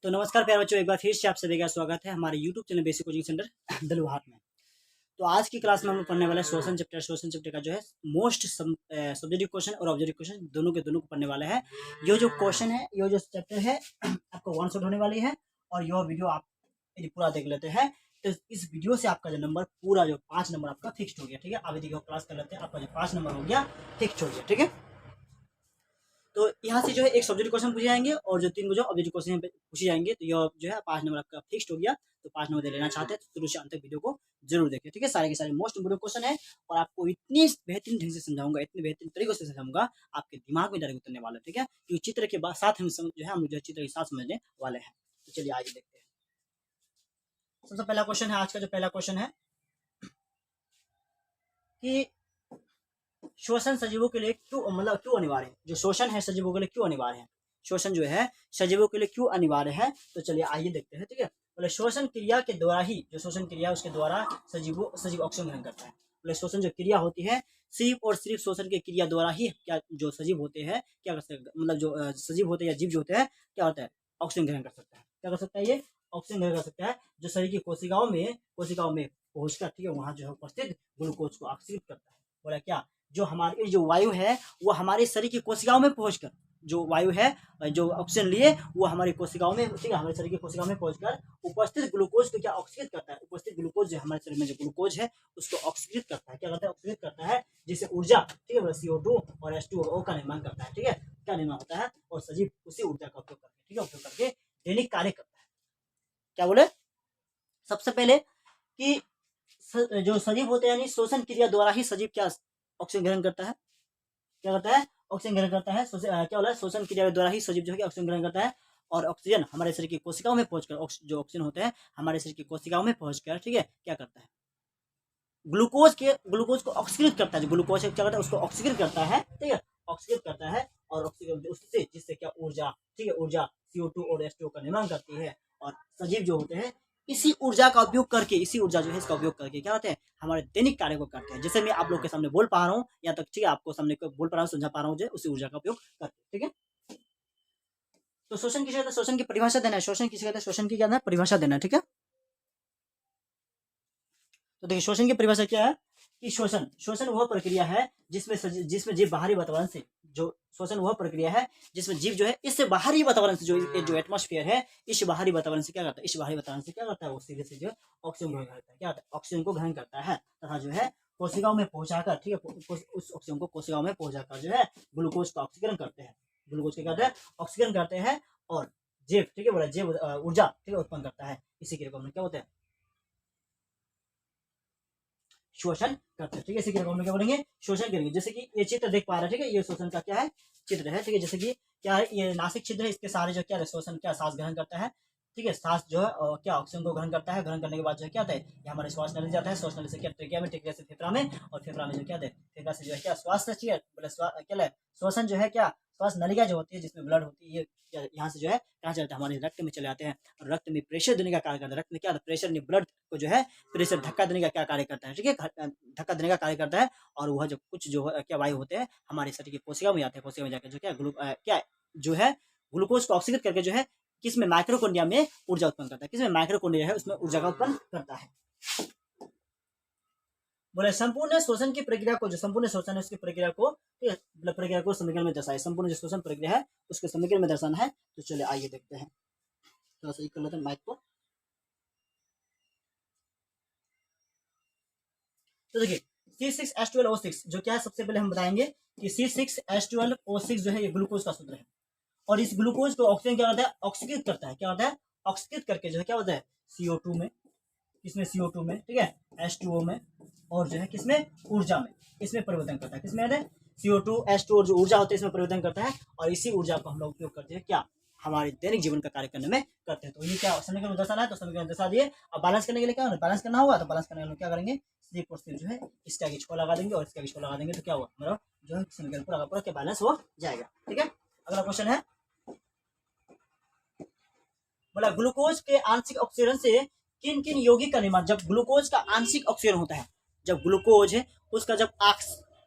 तो नमस्कार प्यारे बच्चों, एक बार फिर से आप सभी का स्वागत है हमारे YouTube channel basic coaching centre Daluhat में। तो आज की क्लास में हम लोग पढ़ने वाले हैं शोषण चैप्टर का जो है मोस्ट सब्जेक्टिव क्वेश्चन और ऑब्जेक्टिव क्वेश्चन दोनों के दोनों को पढ़ने वाले हैं। ये जो क्वेश्चन है, ये जो चैप्टर है आपको वन शॉट होने वाली है। और यह वीडियो आप यदि पूरा देख लेते हैं तो इस वीडियो से आपका जो नंबर पूरा जो 5 नंबर आपका फिक्स्ड हो गया। ठीक है, अभी देखिए क्लास कर लेते हैं, आपका जो 5 नंबर हो गया फिक्स्ड हो गया। ठीक है, तो यहाँ से जो है एक सब्जेक्ट क्वेश्चन पूछे जाएंगे और जो 3 जो ऑब्जेक्टिव क्वेश्चन पूछे जाएंगे। तो यह जो है 5 नंबर आपका फिक्स्ड हो गया। तो 5 नंबर दे लेना चाहते हैं तो शुरू से अंत तक वीडियो को जरूर देखिए। ठीक है, सारे के सारे मोस्ट इंपोर्टेंट क्वेश्चन है और आपको इतनी बेहतरीन ढंग से समझाऊंगा, इतने बेहतरीन तरीके से समझाऊंगा, आपके दिमाग में डायरेक्ट उतरने वाला है। ठीक है, क्योंकि चित्र के साथ हम जो है हम जो चित्र के साथ समझने वाले हैं। तो चलिए आगे देखते हैं। सबसे पहला क्वेश्चन है, आज का जो पहला क्वेश्चन है कि शोषण सजीवों के लिए क्यों अनिवार्य है। जो शोषण है सजीवों के लिए क्यों अनिवार्य है, शोषण जो है सजीवों के लिए क्यों अनिवार्य है। तो चलिए आइए देखते हैं। ठीक है, बोले शोषण क्रिया के द्वारा ही, जो शोषण क्रिया उसके द्वारा सजीव ऑक्सीजन ग्रहण करता है। बोले शोषण जो क्रिया होती है सिर्फ और सिर्फ शोषण की क्रिया द्वारा ही क्या जो सजीव होते हैं क्या कर सकते हैं, मतलब जो सजीव होते हैं या जीव जो होते हैं क्या होता है, ऑक्सीजन ग्रहण कर सकता है। क्या कर सकता है, ये ऑक्सीजन ग्रहण कर सकता है। जो शरीर की कोशिकाओं में पहुंचकर ठीक है वहां जो है उपस्थित ग्लूकोज को ऑक्सीकृत करता है। बोला क्या, जो हमारी जो वायु है वो हमारे शरीर की कोशिकाओं में पहुंचकर, जो वायु है जो ऑक्सीजन लिए वो हमारी कोशिकाओं में, ठीक है, हमारे शरीर की कोशिकाओं में पहुंचकर उपस्थित ग्लूकोज को क्या ऑक्सीकृत करता है। उपस्थित ग्लूकोज जो हमारे शरीर में जो ग्लूकोज है उसको ऑक्सीकृत करता है। क्या करता है, ऑक्सीकृत करता है, जिससे ऊर्जा, ठीक है, CO2 और H2O का निर्माण करता है। ठीक है, क्या निर्माण होता है और सजीव उसी ऊर्जा का उपयोग करके, ठीक है, उपयोग करके दैनिक कार्य करता है। क्या बोले, सबसे पहले कि जो सजीव होते हैं यानी शोषण क्रिया द्वारा ही सजीव क्या ऑक्सीजन ग्रहण करता है। क्या करता है, ऑक्सीजन ग्रहण करता है। क्या बोला, शोषण क्रिया द्वारा ही सजीव जो है ऑक्सीजन ग्रहण करता है और ऑक्सीजन हमारे शरीर की कोशिकाओं में पहुंचकर, जो ऑक्सीजन होते हैं हमारे शरीर की कोशिकाओं में पहुंचकर, ठीक है, क्या करता है, ग्लूकोज को ऑक्सीकृत करता है। जो ग्लूकोज क्या करता है उसको ऑक्सीकृत करता है। ठीक है, ऑक्सीकृत करता है और ऑक्सीजन उससे जिससे क्या ऊर्जा, ठीक है, ऊर्जा CO2 और H2O का निर्माण करती है। और सजीव जो होते हैं इसी ऊर्जा का उपयोग करके, इसी ऊर्जा जो है इसका उपयोग करके क्या होते हैं, हमारे दैनिक कार्य को करते हैं। जैसे मैं आप लोग के सामने बोल पा रहा हूँ या तक, ठीक है, आपको सामने बोल पा रहा हूँ, समझा पा रहा हूँ, उसी ऊर्जा का उपयोग करते। ठीक है, तो शोषण किसे कहते हैं, शोषण की परिभाषा देना है। शोषण किसे कहते हैं, शोषण की क्या है, परिभाषा देना है। ठीक है, तो देखिए शोषण की परिभाषा क्या है कि शोषण वह प्रक्रिया है जिसमें जीव बाहरी वातावरण से, जो शोषण वह प्रक्रिया है जिसमें जीव जो है इस बाहरी वातावरण से, जो एटमॉस्फेयर है इस बाहरी वातावरण से क्या करता है, इस बाहरी वातावरण से क्या करता है, वो सीधे से जो ऑक्सीजन ग्रहण करता है। क्या होता है, ऑक्सीजन को ग्रहण करता है तथा जो है कोशिकाओं में पहुंचाकर, ठीक है, उस ऑक्सीजन को कोशिकाओं में पहुंचाकर जो है ग्लूकोज का ऑक्सीकरण करते हैं। ग्लूकोज क्या करते हैं, ऑक्सीकरण करते हैं और जैव, ठीक है, बोला जैव ऊर्जा, ठीक है, उत्पन्न करता है। इसी के क्या होता है, शोषण करते हैं। ठीक है, इसी के में क्या बोलेंगे, शोषण करेंगे। जैसे कि ये चित्र देख पा रहे हैं, ठीक है, ये शोषण का क्या है, चित्र है। ठीक है, जैसे कि क्या है, ये नासिक छिद्र है, इसके सारे जो क्या है शोषण क्या सांस ग्रहण करता है। ठीक है, सांस जो है क्या ऑक्सीजन को ग्रहण करता है। ग्रहण करने के बाद जो क्या होता है, ये हमारे श्वास नली जाता है। श्वास नली से क्या ट्रेकिया में, ट्रेकिया से फेफड़ा में, और फेफड़ा में जो क्या है, फेफड़ा से जो है क्या श्वास चाहिए, क्या श्वसन जो है क्या श्वास नलिका जो होती है जिसमें ब्लड होती है, यहाँ से जो है कहाँ चलता है, हमारे रक्त में चले जाते हैं और रक्त में प्रेशर देने का कार्य करता है। रक्त में क्या प्रेशर ने ब्लड को जो है प्रेशर धक्का देने का क्या कार्य करता है। ठीक है, धक्का देने का कार्य करता है और वह जो कुछ जो क्या वायु होते हैं हमारे शरीर की कोशिका में जाते हैं। कोशिका में जाकर जो क्या जो है ग्लूकोज को ऑक्सीकृत करके जो है किसमें, माइक्रोकोन्ड्रिया में ऊर्जा उत्पन्न करता है। किसमें, माइक्रोकोन्ड्रिया है उसमें ऊर्जा का उत्पन्न करता है। बोले संपूर्ण शोषण की प्रक्रिया को, जो संपूर्ण शोषण है उसकी प्रक्रिया को, प्रक्रिया को समीकरण में दर्शाए। संपूर्ण जो शोषण प्रक्रिया है उसके समीकरण में दर्शाना है। तो चलिए आइए देखते हैं, थोड़ा सा कर लेते हैं माइक को। तो देखिए C6H12O6 जो क्या है, सबसे पहले हम बताएंगे कि C6H12O6 जो है ये ग्लूकोज का सूत्र है और इस ग्लूकोज को ऑक्सीजन क्या होता है, ऑक्सीकृत करता है। क्या होता है, ऑक्सीकृत करके जो है क्या होता है, CO2 में, किसमें, CO2 में, ठीक है, H2O में और जो है किसमें, ऊर्जा में, इसमें परिवर्तन करता है। किसमें है, CO2 H2O जो ऊर्जा होती है इसमें परिवर्तन करता है और इसी ऊर्जा को हम लोग उपयोग करते हैं क्या, हमारे दैनिक जीवन का कार्य करने में करते हैं। तो ये क्या समीकरण में दर्शाना है, तो समीकरण दर्शा दिए। अब बैलेंस करने के लिए क्या होगा, बैलेंस करना होगा, तो बैलेंस करने के लिए क्या करेंगे, सिर्फ और सिर्फ जो है इसका को लगा देंगे और इसका को लगा देंगे। तो क्या हुआ, हमारा जो है समीकरण पूरा का पूरा क्या बैलेंस हो जाएगा। ठीक है, अगला क्वेश्चन है, बोला ग्लूकोज के आंशिक ऑक्सीकरण से किन किन यौगिक का निर्माण। जब ग्लूकोज का आंशिक ऑक्सीकरण होता है, जब ग्लूकोज है उसका जब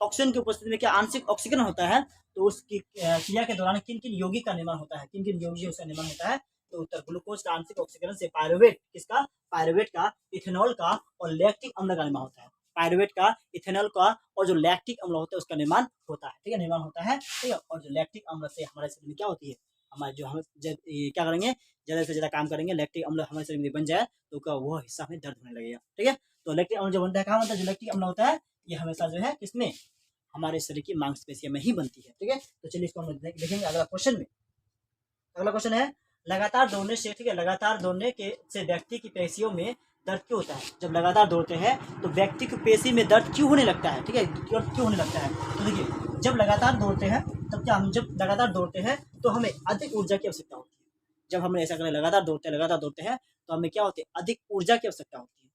ऑक्सीजन की उपस्थिति में क्या आंशिक ऑक्सीकरण होता है, तो उसकी क्रिया के दौरान किन किन यौगिक का निर्माण होता है, किन किन यौगिक का निर्माण होता है। तो उत्तर ग्लूकोज का आंशिक ऑक्सीकरण से पायरुवेट, किसका, पायरुवेट का, इथेनॉल का और लैक्टिक अम्ल का निर्माण होता है। पायरुवेट का, इथेनॉल का और जो लैक्टिक अम्ल होता है उसका निर्माण होता है, ठीक है, निर्माण होता है, ठीक है। और जो लैक्टिक अम्ल से हमारे शरीर में क्या होती है, हमारे जो हम क्या करेंगे, ज़्यादा से ज़्यादा काम करेंगे, लैक्टिक अम्ल हमारे शरीर में बन जाए तो क्या वो हिस्सा में दर्द होने लगेगा, ठीक है। तो लैक्टिक अम्ल जो बनता है कहाँ बनता है, जो लैक्टिक अम्ल होता है ये हमेशा जो है किसमें, हमारे शरीर की मांसपेशियों में ही बनती है, ठीक है। तो चलिए इसको हम देखेंगे अगला क्वेश्चन में। अगला क्वेश्चन है, लगातार दौड़ने से, ठीक है, लगातार दौड़ने के से व्यक्ति की पेशियों में दर्द क्यों होता है। जब लगातार दौड़ते हैं तो व्यक्ति की पेशी में दर्द क्यों होने लगता है, ठीक है, क्यों होने लगता है। तो देखिए जब लगातार दौड़ते हैं तब क्या, हम जब लगातार दौड़ते हैं तो हमें अधिक ऊर्जा की आवश्यकता होती है। जब हम ऐसा करें, लगातार दौड़ते हैं तो हमें क्या होती है, अधिक ऊर्जा की आवश्यकता होती है।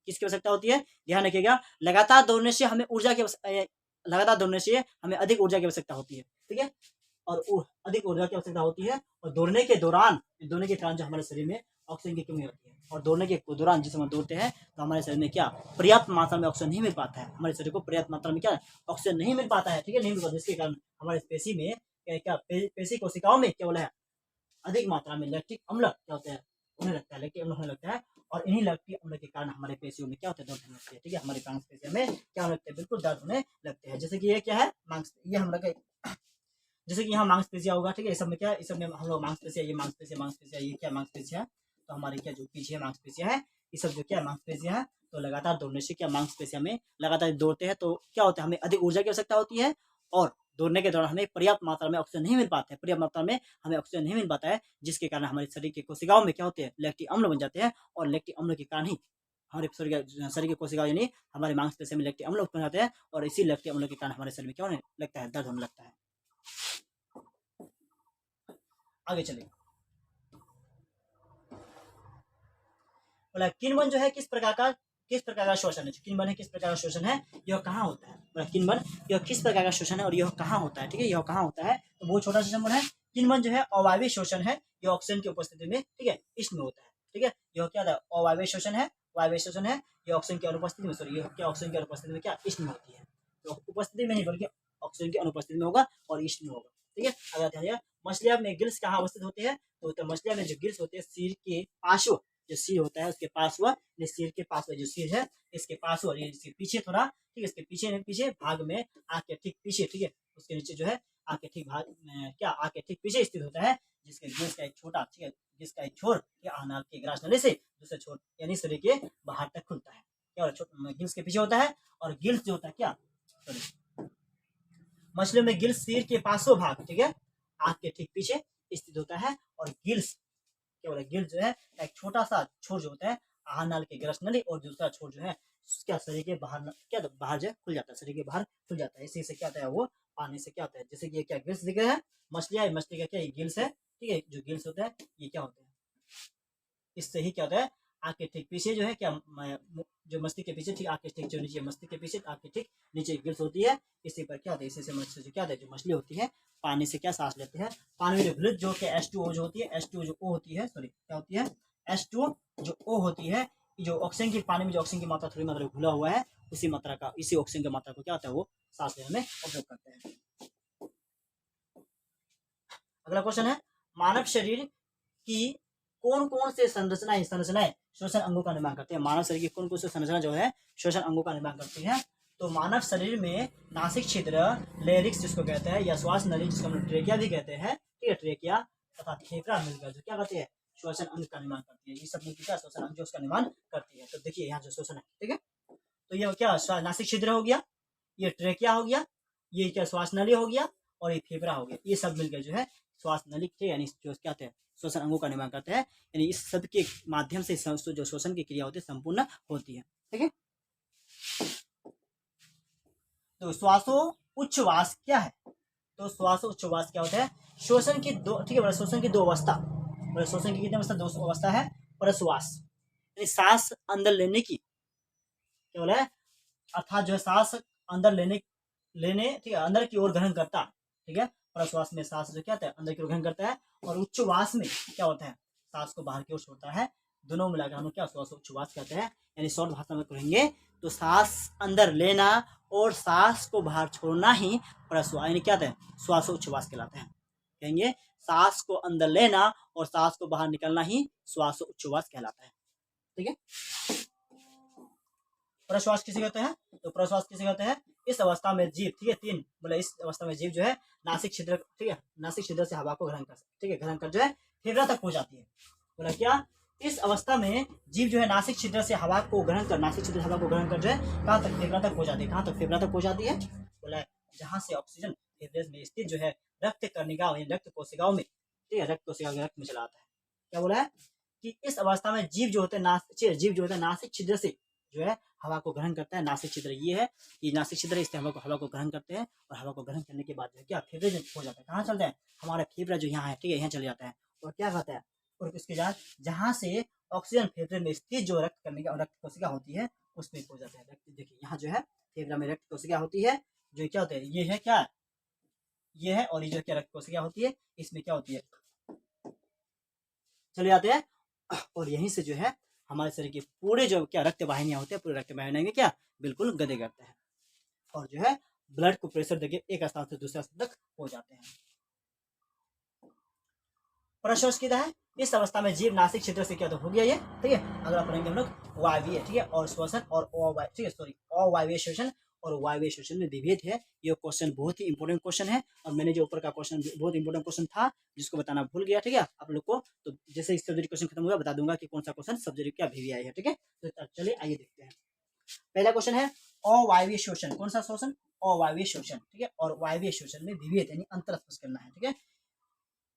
किसकी आवश्यकता होती है, ध्यान रखिएगा, लगातार दौड़ने से हमें ऊर्जा की लगातार दौड़ने से हमें अधिक ऊर्जा की आवश्यकता होती है, ठीक है। और अधिक ऊर्जा की आवश्यकता होती है, और दौड़ने के दौरान जो हमारे शरीर में ऑक्सीजन की कमी होती है, और दौड़ने के दौरान जिस हम दौड़ते हैं तो हमारे शरीर में क्या, पर्याप्त मात्रा में ऑक्सीजन नहीं मिल पाता है, हमारे शरीर को पर्याप्त मात्रा में क्या, ऑक्सीजन नहीं मिल पाता है, ठीक है, नहीं मिल पाता, जिसके कारण हमारे पेशी में क्या, पेशी कोशिकाओं में क्या बोला है, अधिक मात्रा में लैक्टिक अम्ल क्या होता है, होने लगता है, लैक्टिक अम्ल होने लगता है। और इन्हीं लैक्टिक अम्ल के कारण हमारे पेशियों में क्या होता है, दर्द होने लगती है, ठीक है, हमारी मांसपेशियों में क्या होने लगता है, बिल्कुल दर्द होने लगते हैं। जैसे कि ये क्या है, ये हम लोग जैसे कि यहाँ मांसपेशियाँ होगा, ठीक है, इस सब में क्या, इस सब में हम लोग मांसपेशियाँ, ये मांसपेशियाँ, ये क्या मांसपेशियाँ, तो हमारे क्या जो पीछे मांसपेशियाँ है, ये सब जो क्या मांसपेशियाँ है। तो लगातार दौड़ने से क्या, मांसपेशियाँ में लगातार दौड़ते हैं तो क्या होता है, हमें अधिक ऊर्जा की आवश्यकता होती है, और दौड़ने के दौरान हमें पर्याप्त मात्रा में ऑक्सीजन नहीं मिल पाता है, पर्याप्त मात्रा में हमें ऑक्सीजन नहीं मिल पाता है, जिसके कारण हमारे शरीर के कोशिकाओं में क्या होते हैं, लैक्टिक अम्ल बन जाते हैं, और लैक्टिक अम्ल के कारण ही हमारे शरीर की कोशिकाओं यानी हमारे मांसपेशियों में लैक्टिक अम्ल उत्पन्न होते हैं, और इसी लैक्टिक अम्ल के कारण हमारे शरीर में क्या होने लगता है, दर्द होने लगता है। आगे चलिए, बोला किण्वन जो है किस प्रकार का शोषण है, किण्वन है किस प्रकार का शोषण है, यह कहाँ होता है, बोला किण्वन यह किस प्रकार का शोषण है और यह कहाँ होता है, ठीक है, यह कहाँ होता है। तो बहुत छोटा सा सिंबल है, किण्वन जो है अवायवीय शोषण है, यह ऑक्सीजन की उपस्थिति में, ठीक है, इसमें होता है, ठीक है, यह क्या था, अवायवीय शोषण है, वायवीय शोषण है, यह ऑक्सीजन की अनुपस्थिति में, सॉरी यह क्या, ऑक्सीजन की अनुपस्थिति में क्या, इसमें होती है, तो उपस्थिति में नहीं बल्कि ऑक्सीजन की अनुपस्थिति में होगा और ईस्ट में होगा, ठीक है। अगर ध्यान दिया, मछलियां में गिल्स कहाँ अवस्थित होते हैं, तो मछलियां में जो गिल्स होते हैं सिर के पार्श्व, जो सिर होता है उसके पास हुआ, सिर के पास जो सिर है इसके पास हुआ, इसके पीछे थोड़ा, ठीक है, इसके पीछे भाग में आके ठीक पीछे, ठीक है, उसके नीचे जो है आके ठीक भाग क्या, आके ठीक पीछे स्थित होता है, जिसके गिल्स का एक छोटा, ठीक है, जिसका एक छोर अनाल के ग्रास नली से दूसरे छोर यानी शरीर के बाहर तक खुलता है, क्या गिल्स के पीछे होता है। और गिल्स जो होता है क्या, मछलियों में गिल्स सिर के पासों भाग, ठीक है, आंख के ठीक पीछे स्थित होता है, और गिल्स क्या बोला, गिल्स जो है एक छोटा सा छोर जो होता है आहार नाल के ग्रस नली, और दूसरा छोर जो है क्या शरीर के बाहर क्या, तो बाहर जो खुल जाता है, शरीर के बाहर खुल जाता है, इसी से क्या होता है, वो पानी से क्या होता है, जैसे कि ये क्या गिल्स दिख रहे हैं, मछली का क्या ये गिल्स है, ठीक है, जो गिल्स होता है ये क्या होता है, इससे ही क्या होता है, आँख के ठीक पीछे जो है क्या, जो मस्तिष्क के पीछे, ठीक आँख के ठीक जो नीचे मस्तिष्क के पीछे, आँख के ठीक नीचे गिल्स होती है, इसी पर क्या होता है, इसी से मछली जो क्या होता है, जो मछली होती है पानी से क्या सांस लेते हैं, पानी में जो घुलित जो कि H2O जो होती है, H2O जो O होती है, सॉरी क्या होती है, H2O जो O होती है, जो ऑक्सीजन की पानी में जो ऑक्सीजन की मात्रा थोड़ी मात्रा घुला हुआ है, उसी मात्रा का, इसी ऑक्सीजन की मात्रा को क्या होता है, वो सांस लेने में उपयोग करते हैं। अगला क्वेश्चन है, मानव शरीर की कौन कौन से संरचनाएं श्वसन अंगों का निर्माण करते हैं, मानव शरीर की कौन कौन से संरचना जो है श्वसन अंगों का निर्माण करती है। तो मानव शरीर में नासिक छिद्र, लेरिक्स जिसको कहते हैं, या श्वास नली जिसको हम लोग ट्रेकिया भी कहते हैं, ठीक है, ट्रेकिया तथा फेफड़ा मिलकर जो क्या करते हैं, श्वसन अंग का निर्माण करती है, ये सब मिलकर क्या श्वसन अंग जो उसका निर्माण करती है। तो देखिए यहाँ जो श्वसन है, ठीक है, तो ये क्या नासिक छिद्र हो गया, ये ट्रेकिया हो गया, ये क्या श्वास नली हो गया, और ये फेफड़ा हो गया, ये सब मिलकर जो है श्वास नली के यानी जो क्या कहते हैं श्वसन अंगों का निर्माण करते हैं, यानी इस सब के माध्यम से जो श्वसन की क्रिया होती है संपूर्ण होती है, ठीक है। तो श्वासोच्छ्वास क्या है, तो श्वासोच्छ्वास क्या होता है, श्वसन की दो, ठीक है, श्वसन की दो अवस्था, श्वसन की कितनी अवस्था, दो अवस्था है, प्रश्वास यानी सांस अंदर लेने की, क्या बोला है, अर्थात जो है सांस अंदर लेने, ठीक है, अंदर की ओर ग्रहण करता, ठीक है, प्रश्वास में सांस जो क्या होता है अंदर की ओर ग्रहण करता है, और उच्छ्वास में क्या होता है, सांस को बाहर की ओर छोड़ता है, दोनों मिलाकर हम लोग क्या श्वासोच्छ्वास कहते हैं। यानी शॉर्ट भाषा में कहेंगे तो सांस अंदर लेना और सांस को बाहर छोड़ना ही प्रश्वास यानी क्या होता है, श्वासोच्छ्वास कहलाते हैं। कहेंगे सांस को अंदर लेना और सांस को बाहर निकलना ही श्वासोच्छ्वास कहलाता है। ठीक है, प्रश्वास किसे कहते हैं? तो प्रश्वास किसे कहते हैं? इस अवस्था में जीव, ठीक है, तीन बोले, इस अवस्था में जीव जो है नासिक छिद्र, ठीक है, नासिक छिद्र से हवा को ग्रहण कर, ठीक है, ग्रहण कर जो है फेफड़ा तक पहुंच जाती है। बोला क्या? इस अवस्था में जीव जो है नासिक छिद्र से हवा को ग्रहण कर, नासिक छिद्र हवा को ग्रहण कर जो है कहाँ तक? फेफड़ा तक पहुंच जाती है। कहाँ तक फेफड़ा तक पहुंच जाती है? बोला जहाँ से ऑक्सीजन फेफड़े में स्थित जो है रक्त कर्णिका रक्त कोशिकाओं में, ठीक है, रक्त कोशिका के रक्त में चला आता है। क्या बोला है कि इस अवस्था में जीव जो होते हैं जीव जो होते हैं नासिक छिद्र से जो है हवा को ग्रहण करता है। नासिक छिद्र ये है कि नासिक छिद्र इससे हवा को ग्रहण करते हैं और हवा को ग्रहण करने के बाद जो है क्या फेफड़े में हो जाता है। कहाँ चलता है? हमारा फेफड़ा जो यहाँ है, ठीक है, यहाँ चले जाता है और क्या कहता है, और उसके बाद जहाँ से ऑक्सीजन फेफड़े में स्थित जो रक्त करने का रक्त कोशिका होती है उसमें हो जाता है। रक्त देखिए यहाँ जो है फेफड़ा में रक्त कोशिका होती है, जो क्या होता है, ये है क्या, ये है, और ये जो क्या रक्त कोशिका होती है इसमें क्या होती है, चले जाते हैं और यहीं से जो है हमारे शरीर के पूरे जो क्या रक्त वाहिनियां होते हैं, पूरे रक्त वाहिनियां में क्या बिल्कुल गदे करते हैं और जो है ब्लड को प्रेशर देके एक स्थान से दूसरे स्थान तक हो जाते हैं। प्रश्वास किधर है? इस अवस्था में जीव नासिक छिद्र से क्या तो हो गया ये, ठीक है। अगर पढ़ेंगे हम लोग वायवीय, ठीक है, और श्वसन और ठीक है, सॉरी, अवायवीय श्वसन और वायवीय श्वसन में विभेद है। ये क्वेश्चन बहुत ही इंपॉर्टेंट क्वेश्चन है और मैंने जो ऊपर का क्वेश्चन बहुत इंपॉर्टेंट क्वेश्चन था जिसको बताना भूल गया, ठीक है, आप लोग को, तो जैसे इस सब्जेक्ट क्वेश्चन खत्म होगा बता दूंगा कि कौन सा क्वेश्चन सब्जेक्ट क्या वीवीआई है, ठीक है। तो चलिए आइए देखते हैं। पहला क्वेश्चन है अवायवीय श्वसन। कौन सा श्वसन? अवायवीय श्वसन, ठीक है, और वायवीय श्वसन में विभेद यानी अंतर स्पष्ट करना है, ठीक है।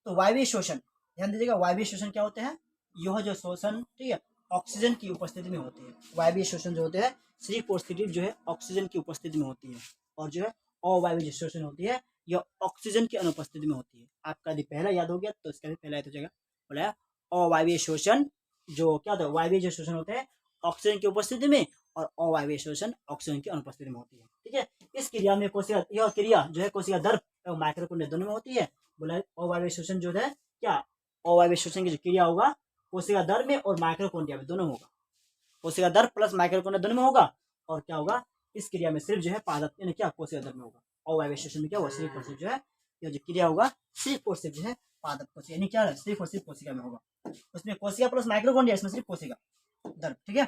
तो वायवीय श्वसन, ध्यान दीजिएगा, वायवीय श्वसन क्या होते हैं? यह जो श्वसन, ठीक है, ऑक्सीजन की उपस्थिति में होती है। वायवीय श्वसन जो होते हैं सिर्फ और सिर्फ जो है ऑक्सीजन की उपस्थिति में होती है और जो है अवायवीय जो श्वसन होती है यह ऑक्सीजन की अनुपस्थिति में होती है। आपका यदि पहला याद हो गया तो इसका भी पहला याद हो जाएगा। बोला अवायवीय श्वसन जो क्या होता है, वायवीय जो श्वसन होते हैं ऑक्सीजन की उपस्थिति में और अवायवीय श्वसन ऑक्सीजन की अनुपस्थिति में होती है, ठीक है। इस क्रिया में कोशिका, यह क्रिया जो है कोशिका दर्भ एवं माइक्रोकुंड दोनों में होती है। बोला अवायवीय श्वसन जो है क्या, अवायवीय श्वसन की जो क्रिया होगा कोशिका दर्भ में और माइक्रोकोन्डिया में दोनों होगा। कोशिका दर्भ प्लस माइक्रोकोन्डिया दोनों में होगा और क्या होगा इस क्रिया में सिर्फ जो है पादप यानी क्या कोशिका दर्भ में होगा। अवायवीय श्वसन में क्या होगा, सिर्फ और सिर्फ जो है यह जो क्रिया होगा सिर्फ और सिर्फ जो है पादप कोशिका यानी क्या है, सिर्फ और सिर्फ कोशिका में होगा। उसमें कोशिका प्लस माइक्रोकोन्डिया, इसमें सिर्फ कोशिका दर्भ, ठीक है।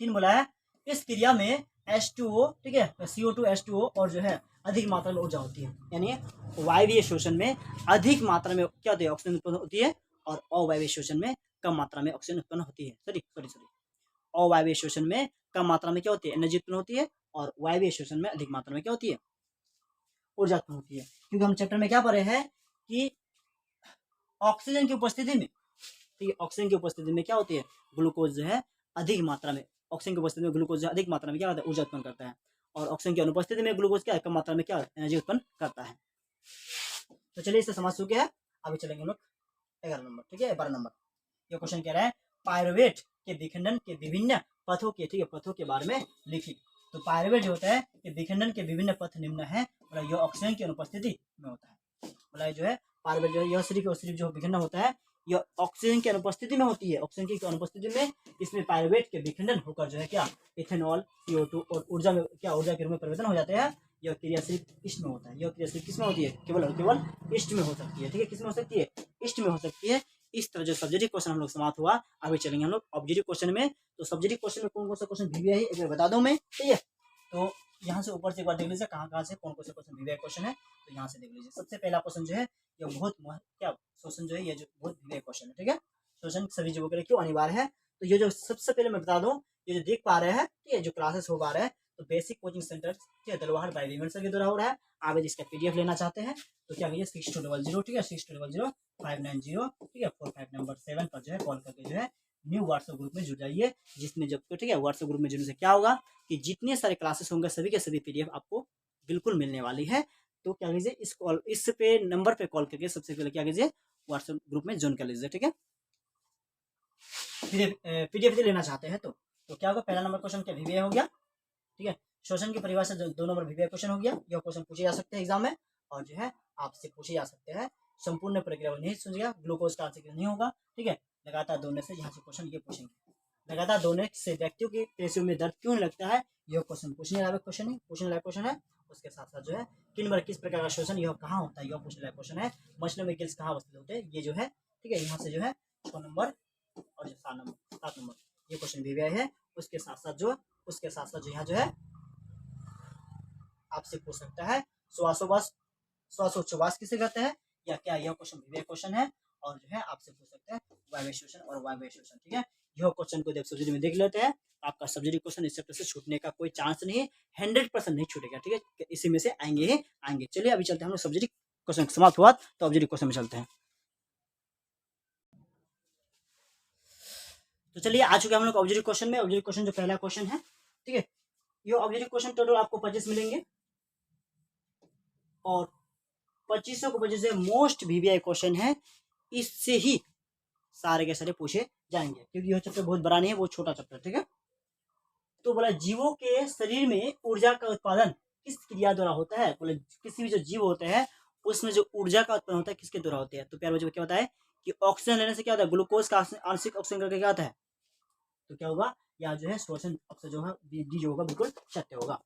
3 बोला है इस क्रिया में H2O, ठीक है, CO2 H2O और जो है अधिक मात्रा में ऊर्जा होती है। यानी वायवीय श्वसन में अधिक मात्रा में क्या होती है, ऑक्सीजन उत्पन्न होती है और अवायवीय श्वसन में कम मात्रा में ऑक्सीजन उत्पन्न होती है। सॉरी अवायवीय श्वसन में कम मात्रा में क्या होती है, एनर्जी उत्पन्न होती है और वायवीय श्वसन में अधिक मात्रा में क्या होती है, ऊर्जा उत्पन्न होती है। क्योंकि हम चैप्टर में क्या पढ़े हैं कि ऑक्सीजन की उपस्थिति में, ठीक है, ऑक्सीजन की उपस्थिति में क्या होती है, ग्लूकोज जो है अधिक मात्रा में, ऑक्सीजन की उपस्थिति में ग्लूकोज अधिक मात्रा में क्या होता है, ऊर्जा उत्पन्न करता है और ऑक्सीजन की अनुपस्थिति में ग्लूकोज क्या कम मात्रा में क्या एनर्जी उत्पन्न करता है। तो चलिए इससे समझ चुके हैं, अभी चलेंगे हम लोग 11 नंबर, ठीक है, 12 नंबर। ये क्वेश्चन कह रहा है पायरुवेट के विखंडन के विभिन्न पथों के, ठीक है, पथों के बारे में लिखिए। तो पायरुवेट जो होता है कि विखंडन के विभिन्न पथ निम्न है, मतलब यह ऑक्सीजन की अनुपस्थिति में होता है। मतलब जो है पायरुवेट जो है यह सिर्फ और सिर्फ जो विखंडन होता है यह ऑक्सीजन की अनुपस्थिति में होती है। ऑक्सीजन की अनुपस्थिति में इसमें पायरुवेट के विखंडन होकर जो है क्या इथेनॉल, CO2 और ऊर्जा में क्या ऊर्जा के रूप में परिवर्तन हो जाते हैं। यह क्रिया सिर्फ ईस्ट में होता है। यह क्रिया सिर्फ किसमें होती है, केवल और केवल ईस्ट में हो सकती है, ठीक है। किसमें हो सकती है, ईस्ट में हो सकती है। इस तरह जो सब्जेक्टिव क्वेश्चन हम लोग समाप्त हुआ। अभी चलेंगे हम लोग ऑब्जेक्टिव क्वेश्चन में। तो सब्जेक्टिव क्वेश्चन में कौन कौन सा क्वेश्चन वीवीआई एक बार बता दूं मैं, ठीक है। तो यहाँ से ऊपर से एक बार देख लीजिए कहाँ से कौन कौन से क्वेश्चन वीवीआई क्वेश्चन है। तो यहाँ से देख लीजिए सबसे पहला क्वेश्चन जो है ये बहुत क्या क्वेश्चन जो है ये जो बहुत वीवीआई क्वेश्चन है, ठीक है। क्वेश्चन सभी जगहों के लिए क्यों अनिवार्य है। तो ये जो सबसे पहले मैं बता दूं, ये जो देख पा रहे हैं, ठीक है, जो क्लासेस हो पा रहे हैं तो बेसिक कोचिंग सेंटर, ठीक है, दलवाहर बाय विमल सर के द्वारा हो रहा है। आप यदि इसका PDF लेना चाहते हैं तो क्या करिए 6200, ठीक है, 6200 ठीक है 45 नंबर 7 पर जो है कॉल करके जो है न्यू व्हाट्सएप ग्रुप में जुड़ जाइए। जिसमें जब तो ठीक है व्हाट्सएप ग्रुप में जुड़ने से क्या होगा कि जितने सारे क्लासेस होंगे सभी के सभी PDF आपको बिल्कुल मिलने वाली है। तो क्या कीजिए इस पे नंबर पे कॉल करके सबसे पहले क्या कीजिए व्हाट्सएप ग्रुप में ज्वाइन कर लीजिए, ठीक है। PDF लेना चाहते हैं तो क्या होगा, पहला नंबर क्वेश्चन क्या वीवीआई हो गया, ठीक है। श्वसन की परिभाषा जो 2 नंबर वीवीआई क्वेश्चन हो गया। यह क्वेश्चन पूछे जा सकते हैं एग्जाम में और जो है आपसे पूछे जा सकते हैं। संपूर्ण प्रक्रिया नहीं सुनिएगा, ग्लूकोज का आंसर नहीं होगा, ठीक है। लगातार दौड़ने से यहाँ से क्वेश्चन ये पूछेंगे, लगातार दौड़ने से व्यक्तियों की पेशियों में दर्द क्यों लगता है, यह क्वेश्चन पूछने वाला क्वेश्चन है उसके साथ साथ जो है किन बार किस प्रकार का शोषण यह कहाँ होता है, यह पूछने वाला क्वेश्चन है। मछलियों में गिल्स कहाँ अवस्थित होते हैं, ये जो है ठीक है, यहाँ से जो है 6 नंबर और जो 7 नंबर ये क्वेश्चन भी है। उसके साथ साथ जो यहाँ जो है आपसे पूछ सकता है श्वासोच्छ्वास किसे कहते हैं, या क्या यह क्वेश्चन है। और जो है आपसे पूछ सकते हैं वायवीय श्वसन और वायवीय श्वसन, ठीक है। यह क्वेश्चन को सब्जेक्ट में देख लेते हैं। आपका सब्जेक्ट क्वेश्चन इस चैप्टर से छूटने का कोई चांस नहीं है, 100% नहीं छूटेगा, ठीक है। इसी में से आएंगे ही आएंगे। चलिए अभी चलते हैं हम लोग सब्जेक्ट क्वेश्चन समाप्त हुआ तो ऑब्जेक्टिव क्वेश्चन में चलते हैं। तो चलिए आ चुके हम लोग ऑब्जेक्टिव क्वेश्चन में। ऑब्जेक्टिव क्वेश्चन जो पहला क्वेश्चन है, ठीक है, ये ऑब्जेक्टिव क्वेश्चन टोटल आपको 25 मिलेंगे और 25 को 25 से मोस्ट वीवीआई क्वेश्चन है, इससे ही सारे के सारे पूछे जाएंगे, क्योंकि यह चैप्टर बहुत बड़ा नहीं है, बहुत छोटा चैप्टर, ठीक है। तो बोला जीवों के शरीर में ऊर्जा का उत्पादन किस क्रिया द्वारा होता है। बोले किसी भी जो जीव होते हैं उसमें जो ऊर्जा का उत्पादन होता है किसके द्वारा होता है। तो प्यारे बच्चों क्या बताए कि ऑक्सीजन लेने से क्या होता है, ग्लूकोज का आंशिक ऑक्सीजन करके क्या होता है, तो क्या होगा, या जो है श्वसन ऑक्सीजन जो है डी जो होगा बिल्कुल सत्य होगा।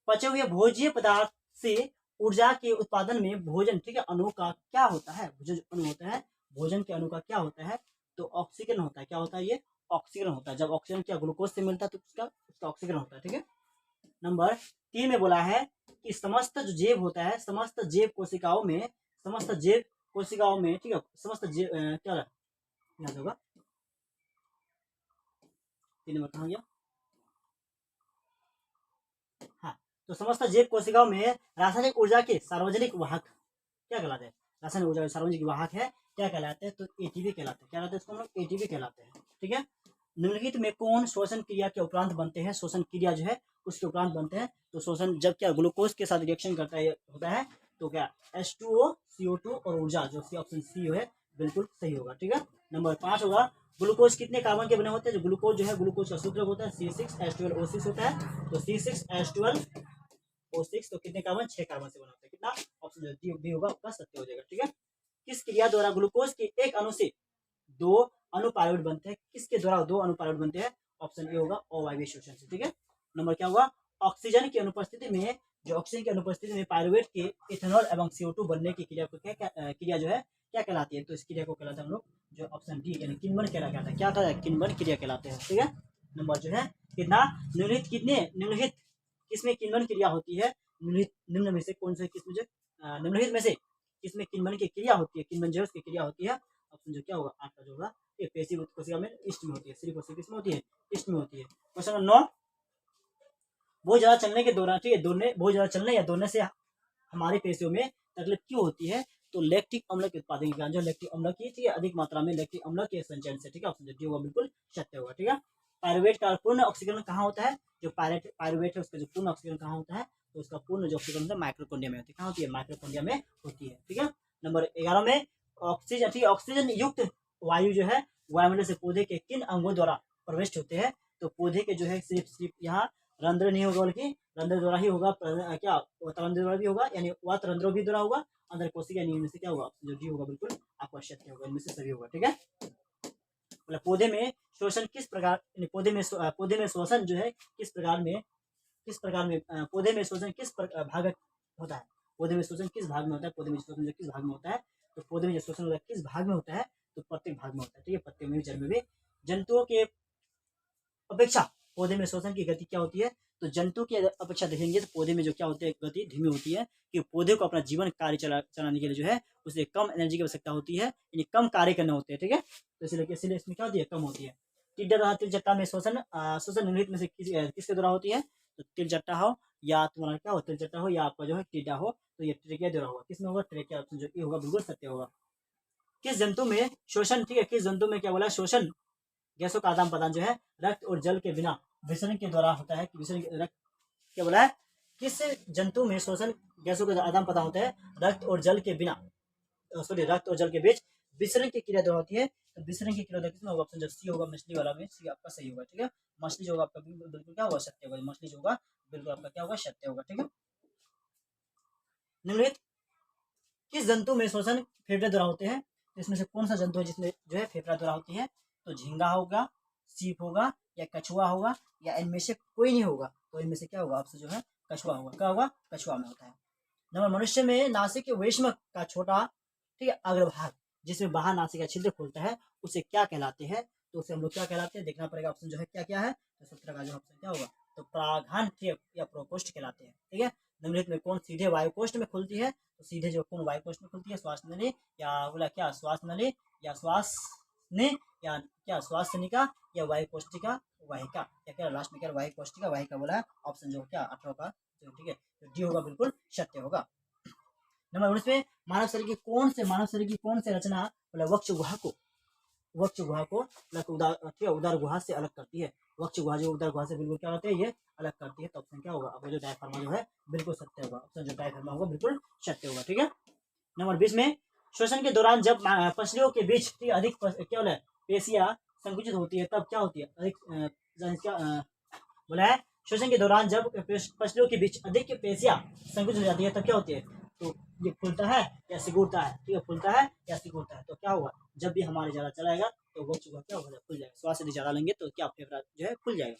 पचे हुए भोज्य पदार्थ से ऊर्जा के उत्पादन में भोजन, ठीक है, अणु का क्या होता है, भोजन अणु होता है, भोजन के अणु का क्या होता है, तो ऑक्सीजन होता है। क्या होता है, ये ऑक्सीजन होता है। जब ऑक्सीजन क्या ग्लूकोज से मिलता है तो उसका ऑक्सीजन होता है, ठीक है। नंबर 3 में बोला है कि समस्त जो जैव होता है, समस्त जैव कोशिकाओं में, ठीक है, समस्त जैव क्या याद होगा, 3 नंबर कहाँ गया, हाँ, तो समस्त जैव कोशिकाओं में रासायनिक ऊर्जा के सार्वजनिक वाहक क्या कहलाते हैं, रासायनिक ऊर्जा के सार्वजनिक वाहक है, क्या कहलाते हैं, तो एटीपी कहलाते हैं। क्या कहलाते हैं इसको हम लोग, एटीपी कहलाते हैं, ठीक है। निम्नलिखित में कौन श्वसन क्रिया के उपरांत बनते हैं, श्वसन क्रिया जो है उसके उपरांत बनते हैं। तो श्वसन जब क्या ग्लूकोज के साथ रिएक्शन करता है होता है तो क्या H2O CO2 और ऊर्जा, जो ऑप्शन सी है बिल्कुल सही होगा, ठीक है। नंबर 5 होगा ग्लूकोज कितने कार्बन के बने होते हैं। जो ग्लूकोज जो है, ग्लूकोज का सूत्र होता है C6H12O6 होता है। तो C6H12O6 तो कितने कार्बन, 6 कार्बन से बना होता है। कितना, ऑप्शन जो डी होगा आपका सत्य हो जाएगा, ठीक है। किस क्रिया द्वारा ग्लूकोज के एक अणु से 2 अनुपायरोड बनते हैं, किसके द्वारा 2 अनुपायरोड बनते हैं, ऑप्शन ए होगा अवायवीय श्वसन से, ठीक है। नंबर क्या होगा, ऑक्सीजन की अनुपस्थिति में, जो ऑक्सीजन की अनुपस्थिति में पायरुवेट के इथेनॉल एवं CO2 बनने की क्रिया को क्रिया जो है क्या कहलाती है, तो इस क्रिया को कहलाते हैं हम लोग जो ऑप्शन डी यानी किण्वन क्रिया कहलाता है। क्या कहता है, किण्वन क्रिया कहलाते हैं, ठीक है। नंबर जो है कितना, निम्नलिखित किसमें किण्वन क्रिया होती है, निम्न में से कौन से किसमें जो निम्नलिखित में से किसमें किण्वन की क्रिया होती है, किण्वन जो है उसकी क्रिया होती है, ऑप्शन जो क्या होगा 8 का जो होगा, ये पेशी कोशिका में ईस्ट में होती है, स्त्री कोशिका किसमें होती है, ईस्ट में होती है। क्वेश्चन नंबर 9, बहुत ज्यादा चलने के दौरान, ठीक है, दौड़ने बहुत ज्यादा चलने या दौड़ने से हमारी पेशियों में तकलीफ क्यों होती है, तो लैक्टिक अम्ल के उत्पादन के कारण, जो लैक्टिक अम्ल की, ठीक है, अधिक मात्रा में लैक्टिक अम्ल के संचयन से, ठीक है, ऑप्शन डी होगा बिल्कुल सत्य होगा, ठीक है। पायरुवेट का पूर्ण ऑक्सीकरण कहाँ होता है, जो पायरुवेट है उसका जो पूर्ण ऑक्सीकरण कहाँ होता है, तो उसका पूर्ण जो ऑक्सीकरण होता है माइक्रोकोन्डिया में होती है। कहाँ होती है, माइक्रोकोन्डिया में होती है, ठीक है। नंबर 11 में ऑक्सीजन, ठीक है, ऑक्सीजन युक्त वायु जो है वायुमंडल से पौधे के किन अंगों द्वारा प्रविष्ट होते हैं, तो पौधे के जो है सिर्फ यहाँ रंध्र नहीं होगा बल्कि रंध्र द्वारा ही होगा, क्या रंध्र द्वारा भी होगा, यानी वात रंध्रों भी द्वारा होगा, अंदर कोशिका यानी इनमें से क्या होगा, जो डी होगा बिल्कुल आपका सत्य होगा, इनमें से सभी होगा, ठीक है। मतलब पौधे में शोषण किस प्रकार, पौधे में शोषण जो है किस प्रकार में पौधे में शोषण किस भाग होता है, पौधे में शोषण किस भाग में होता है, पौधे में शोषण किस भाग में होता है, तो पौधे में जो शोषण होता है किस भाग में होता है, तो प्रत्येक भाग में होता है, ठीक है, पत्ते में भी, जड़ में भी। जंतुओं के अपेक्षा पौधे में श्वसन की गति क्या होती है, तो जंतु की अपेक्षा देखेंगे तो पौधे में जो क्या होती है, गति धीमी होती है, कि पौधे को अपना जीवन कार्य चलाने के लिए जो है उसे कम एनर्जी की आवश्यकता होती है, यानी कम कार्य करने होते हैं, ठीक है। तो इसलिए इसमें क्या होती है, कम होती है। टिड्डा तथा तिलचट्टा में शोषण निम्नलिखित में से किसके द्वारा होती है, तो तिलचट्टा हो या तुम्हारा क्या हो, तिलचट्टा हो या आपका जो है टिड्डा हो, तो ये ट्रेकिया द्वारा होगा, किसमें होगा, ट्रेकिया, ऑप्शन जो होगा बिल्कुल सत्य होगा। किस जंतु में शोषण, ठीक है, किस जंतु में क्या बोला, शोषण गैसों का आदान प्रदान जो है रक्त और जल के बिना विसरण के द्वारा होता है, कि विसरण रक्त क्या बोला है, किस जंतु में शोषण गैसों का आदान प्रदान होता है रक्त और जल के बिना, सॉरी रक्त और जल के बीच विसरण की क्रिया द्वारा होती है, तो विसरण की क्रिया किसमें होगा, ऑप्शन जो सी होगा, मछली वाला में सी आपका सही होगा, ठीक है। मछली जो होगा आपका बिल्कुल क्या होगा, सत्य होगा, मछली जो होगा बिल्कुल आपका क्या होगा, सत्य होगा, ठीक है। निम्नलिखित किस जंतु में शोषण फेफड़े द्वारा होते हैं, तो इसमें से कौन सा जंतु है जिसमें जो है फेफड़ा द्वारा होती है, तो झींगा होगा, सीप होगा या कछुआ होगा, या इनमें से कोई नहीं होगा, तो इनमें से क्या होगा, आपसे जो है कछुआ होगा, क्या होगा, कछुआ में होता है। नंबर मनुष्य में नासिक वेश्म का छोटा, ठीक है, अग्रभाग जिसमें बाहर नासिका छिद्र खुलता है उसे क्या कहलाते हैं, तो उसे हम लोग क्या कहलाते हैं, देखना पड़ेगा ऑप्शन जो है क्या क्या है, तो 17 का जो ऑप्शन क्या होगा, तो प्राघान या प्रोकोष्ठ कहलाते हैं, ठीक है। निम्नलिखित में कौन सीधे वायुकोष्ठ में खुलती है, तो सीधे जो कौन वायुकोष्ठ में खुलती है, श्वास नली या बोला क्या श्वास नली या श्वास ने या क्या श्वास निका या वायुकोष्ठिका वाहिका, या क्या लास्ट में क्या वायुकोष्ठिका वाहिका बोला है, ऑप्शन जो क्या 18 का जो, ठीक है, तो डी होगा बिल्कुल सत्य होगा। नंबर 19 में मानव शरीर की कौन से रचना बोला वक्ष गुहा को उदर गुहा से अलग करती है, वक्ष गुहा जो उदर गुहा से बिल्कुल क्या होते हैं, ये अलग करती है, तो ऑप्शन क्या होगा, अब जो डायफ्रामा जो है बिल्कुल सत्य होगा, ऑप्शन जो डायफ्रामा होगा बिल्कुल सत्य होगा, ठीक है। नंबर 20 में श्वसन के दौरान जब पसलियों के बीच अधिक क्या बोला पेशियां संकुचित होती है तब क्या होती है, अधिक क्या बोला है, श्वसन के दौरान जब पसलियों के बीच अधिक पेशियां संकुचित हो जाती है तब क्या होती है, तो ये खुलता है या सिकुड़ता है, ठीक है, खुलता है या सिकुड़ता है, तो क्या होगा, जब भी हमारे ज्यादा चलाएगा तो वो चुका क्या होगा, खुल जाएगा, श्वास यदि ज्यादा लेंगे तो क्या फेफड़ा जो है खुल जाएगा।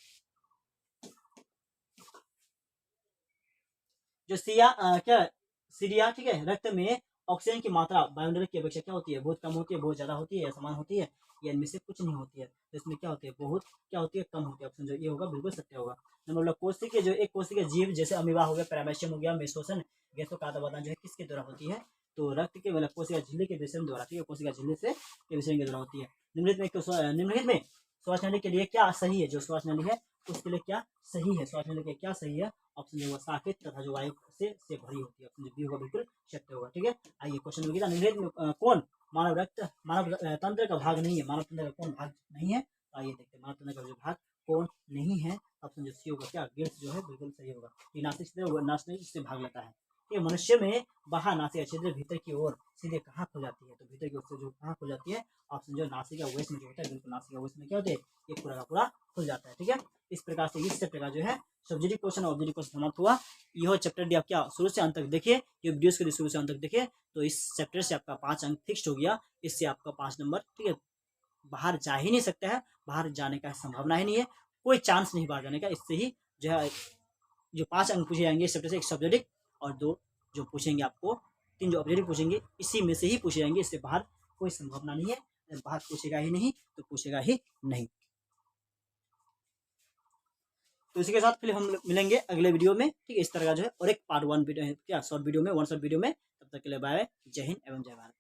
जो सीरिया, ठीक है, रक्त में ऑक्सीजन की मात्रा वायुमंडल की अपेक्षा क्या होती है, बहुत कम होती है, बहुत ज्यादा होती है या समान होती है, या इनमें से कुछ नहीं होती है, तो इसमें क्या होती है, बहुत क्या होती है, कम होती है, ऑप्शन जो ये होगा बिल्कुल सत्य होगा। नंबर कोशिका जो एक कोशिका जीव जैसे अमीबा हो गया, पैरामेशियम हो गया, मेसोसन गैसों का आदान जो है किसके द्वारा होती है, तो रक्त के मतलब कोशिका झिल्ली के विसरण द्वारा, ठीक है, कोशिका झिल्ली से विसरण के द्वारा होती है। निम्नलिखित में श्वास नली के लिए क्या सही है, जो श्वास नली है उसके लिए क्या सही है, श्वास नली के क्या सही है, ऑप्शन जो साकेत तथा जो वायु से भरी होती है, ऑप्शन बी होगा बिल्कुल सत्य होगा, ठीक है। आइए क्वेश्चन नंबर 11, निम्नलिखित में कौन मानव तंत्र का भाग नहीं है, मानव तंत्र का कौन भाग नहीं है, तो आइए देखते हैं मानव तंत्र का जो भाग कौन नहीं है, ऑप्शन जो सी होगा क्या गिल्स जो है बिल्कुल सही होगा, ये नासिक से भाग लेता है। ये मनुष्य में बाहर नासिका छिद्र भीतर की ओर सीधे कहाँ खुल जाती है, तो भीतर की ओर से जो कहाँ खुल जाती है, ऑप्शन जो नासिका वेस्ट में जो होता है, बिल्कुल नासिका वेस्ट में क्या होता है, ये पूरा का पूरा खुल जाता है, ठीक है। इस प्रकार से इस चैप्टर का जो है सब्जेक्टिव क्वेश्चन और ऑब्जेक्टिव क्वेश्चन समाप्त हुआ। यह चैप्टर आप क्या शुरू से अंत तक देखिए, ये वीडियोस को शुरू से अंत तक देखिए, तो इस चैप्टर से आपका 5 अंक फिक्स हो गया, इससे आपका 5 नंबर, ठीक है, बाहर जा ही नहीं सकता है, बाहर जाने का संभावना ही नहीं है, कोई चांस नहीं बाहर जाने का, इससे ही जो है जो 5 अंक पूछे जाएंगे इस चैप्टर से, एक सब्जेक्टिव और 2 जो पूछेंगे आपको, 3 जो ऑब्जेक्टिव पूछेंगे इसी में से ही पूछे जाएंगे, इससे बाहर कोई संभावना नहीं है, बाहर पूछेगा ही नहीं तो पूछेगा ही नहीं। तो इसी के साथ फिर हम मिलेंगे अगले वीडियो में, ठीक है, इस तरह का जो है, और एक पार्ट 1 वीडियो क्या शॉर्ट वीडियो में, 1 शॉर्ट वीडियो में, तब तक के लिए बाय, जय हिंद एवं जय भारत।